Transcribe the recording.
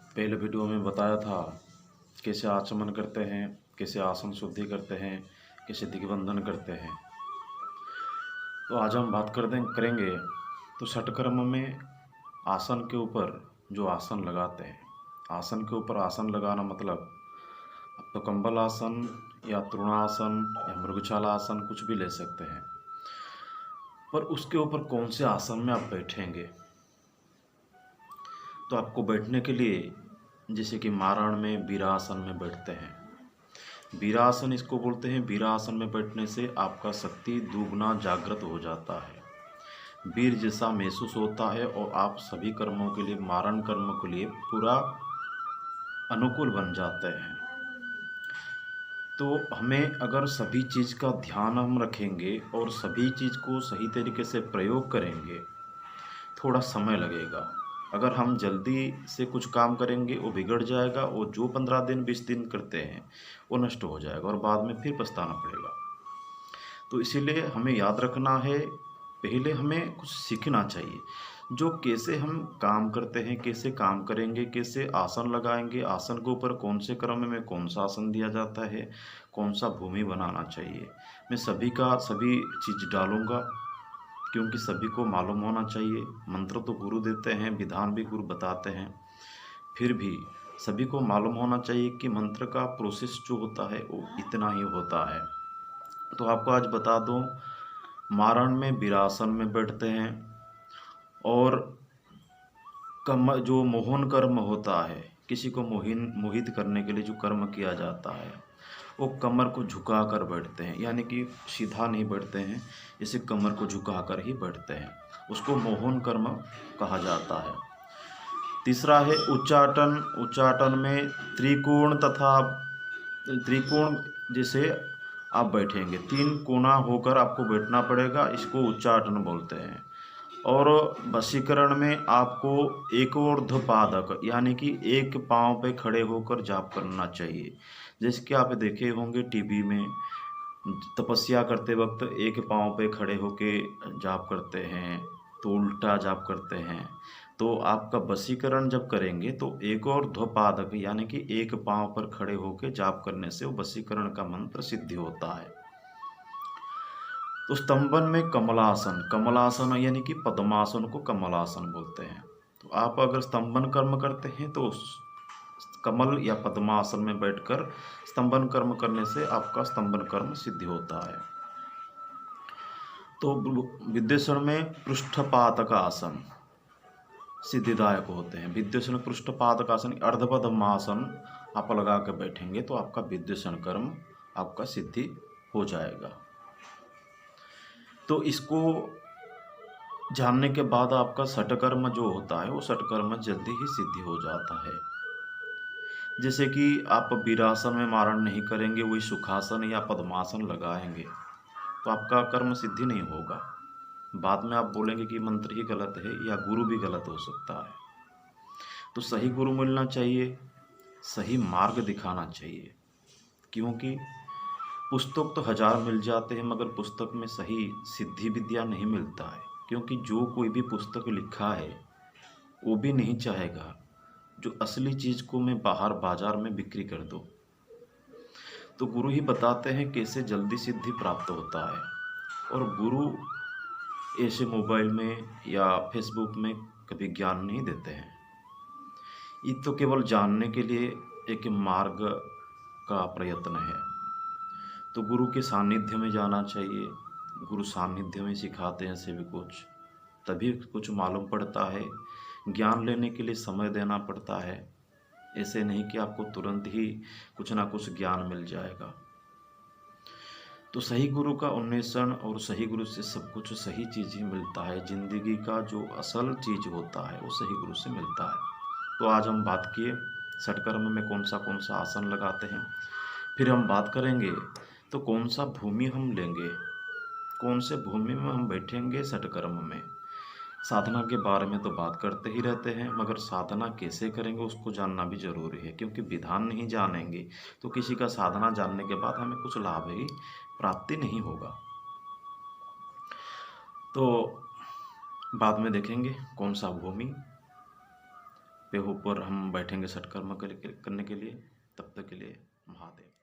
पहले वीडियो में बताया था कैसे आचमन करते हैं, कैसे आसन शुद्धि करते हैं, कैसे दिग्बंधन करते हैं। तो आज हम बात करेंगे तो षटकर्म में आसन के ऊपर जो आसन लगाते हैं। आसन के ऊपर आसन लगाना मतलब आप तो कंबल आसन या तृणासन या मृगछाला आसन कुछ भी ले सकते हैं, पर उसके ऊपर कौन से आसन में आप बैठेंगे। तो आपको बैठने के लिए जैसे कि मारण में वीरासन में बैठते हैं। वीरासन इसको बोलते हैं। वीरासन में बैठने से आपका शक्ति दुगना जागृत हो जाता है, वीर जैसा महसूस होता है और आप सभी कर्मों के लिए, मारण कर्म के लिए पूरा अनुकूल बन जाते हैं। तो हमें अगर सभी चीज़ का ध्यान हम रखेंगे और सभी चीज़ को सही तरीके से प्रयोग करेंगे, थोड़ा समय लगेगा। अगर हम जल्दी से कुछ काम करेंगे वो बिगड़ जाएगा, और जो 15 दिन 20 दिन करते हैं वो नष्ट हो जाएगा और बाद में फिर पछताना पड़ेगा। तो इसीलिए हमें याद रखना है, पहले हमें कुछ सीखना चाहिए जो कैसे हम काम करते हैं, कैसे काम करेंगे, कैसे आसन लगाएंगे, आसन के ऊपर कौन से क्रम में कौन सा आसन दिया जाता है, कौन सा भूमि बनाना चाहिए। मैं सभी का सभी चीज़ डालूँगा, क्योंकि सभी को मालूम होना चाहिए। मंत्र तो गुरु देते हैं, विधान भी गुरु बताते हैं, फिर भी सभी को मालूम होना चाहिए कि मंत्र का प्रोसेस जो होता है वो इतना ही होता है। तो आपको आज बता दूं, मारण में वीरासन में बैठते हैं, और कम जो मोहन कर्म होता है, किसी को मोहित करने के लिए जो कर्म किया जाता है, वो कमर को झुका कर बैठते हैं, यानी कि सीधा नहीं बैठते हैं, इसे कमर को झुका कर ही बैठते हैं। उसको मोहन कर्म कहा जाता है। तीसरा है उच्चाटन। उच्चाटन में त्रिकोण तथा त्रिकोण जैसे आप बैठेंगे, 3 कोना होकर आपको बैठना पड़ेगा, इसको उच्चाटन बोलते हैं। और वशीकरण में आपको एक ऊर्ध्वपादक यानी कि एक पाँव पे खड़े होकर जाप करना चाहिए। जैसे कि आप देखे होंगे टीवी में, तपस्या करते वक्त एक पाँव पे खड़े होके जाप करते हैं, तो उल्टा जाप करते हैं। तो आपका वशीकरण जब करेंगे तो एक और ध्वपादक यानी कि एक पाँव पर खड़े होके जाप करने से वो वशीकरण का मंत्र सिद्धि होता है। तो स्तंभन में कमलासन। कमलासन यानी कि पद्मासन को कमलासन बोलते हैं। तो आप अगर स्तंभन कर्म करते हैं तो कमल या पद्मासन में बैठकर स्तंभन कर्म करने से आपका स्तंभन कर्म सिद्धि होता है। तो विद्येश्वर में पृष्ठपातक आसन सिद्धिदायक होते हैं। विद्येश्वर में पृष्ठपातक आसन, अर्धपद्मासन आप लगा कर बैठेंगे तो आपका विद्येश्वर कर्म आपका सिद्धि हो जाएगा। तो इसको जानने के बाद आपका षटकर्म जो होता है वो षटकर्म जल्दी ही सिद्धि हो जाता है। जैसे कि आप वीरासन में मारण नहीं करेंगे, वही सुखासन या पद्मासन लगाएंगे तो आपका कर्म सिद्धि नहीं होगा। बाद में आप बोलेंगे कि मंत्र ही गलत है या गुरु भी गलत हो सकता है। तो सही गुरु मिलना चाहिए, सही मार्ग दिखाना चाहिए, क्योंकि पुस्तक तो 1000 मिल जाते हैं मगर पुस्तक में सही सिद्धि विद्या नहीं मिलता है। क्योंकि जो कोई भी पुस्तक लिखा है वो भी नहीं चाहेगा जो असली चीज़ को मैं बाहर बाजार में बिक्री कर दूँ। तो गुरु ही बताते हैं कैसे जल्दी सिद्धि प्राप्त होता है, और गुरु ऐसे मोबाइल में या फेसबुक में कभी ज्ञान नहीं देते हैं। ये तो केवल जानने के लिए एक मार्ग का प्रयत्न है। तो गुरु के सानिध्य में जाना चाहिए, गुरु सानिध्य में सिखाते हैं सभी कुछ, तभी कुछ मालूम पड़ता है। ज्ञान लेने के लिए समय देना पड़ता है, ऐसे नहीं कि आपको तुरंत ही कुछ ना कुछ ज्ञान मिल जाएगा। तो सही गुरु का अन्वेषण, और सही गुरु से सब कुछ सही चीज़ ही मिलता है। ज़िंदगी का जो असल चीज़ होता है वो सही गुरु से मिलता है। तो आज हम बात किए षटकर्म में कौन सा आसन लगाते हैं। फिर हम बात करेंगे तो कौन सा भूमि हम लेंगे, कौन से भूमि में हम बैठेंगे षटकर्म में। साधना के बारे में तो बात करते ही रहते हैं, मगर साधना कैसे करेंगे उसको जानना भी जरूरी है। क्योंकि विधान नहीं जानेंगे तो किसी का साधना जानने के बाद हमें कुछ लाभ ही प्राप्ति नहीं होगा। तो बाद में देखेंगे कौन सा भूमि। पे ऊपर हम बैठेंगे षटकर्म करने के लिए। तब तक के लिए महादेव।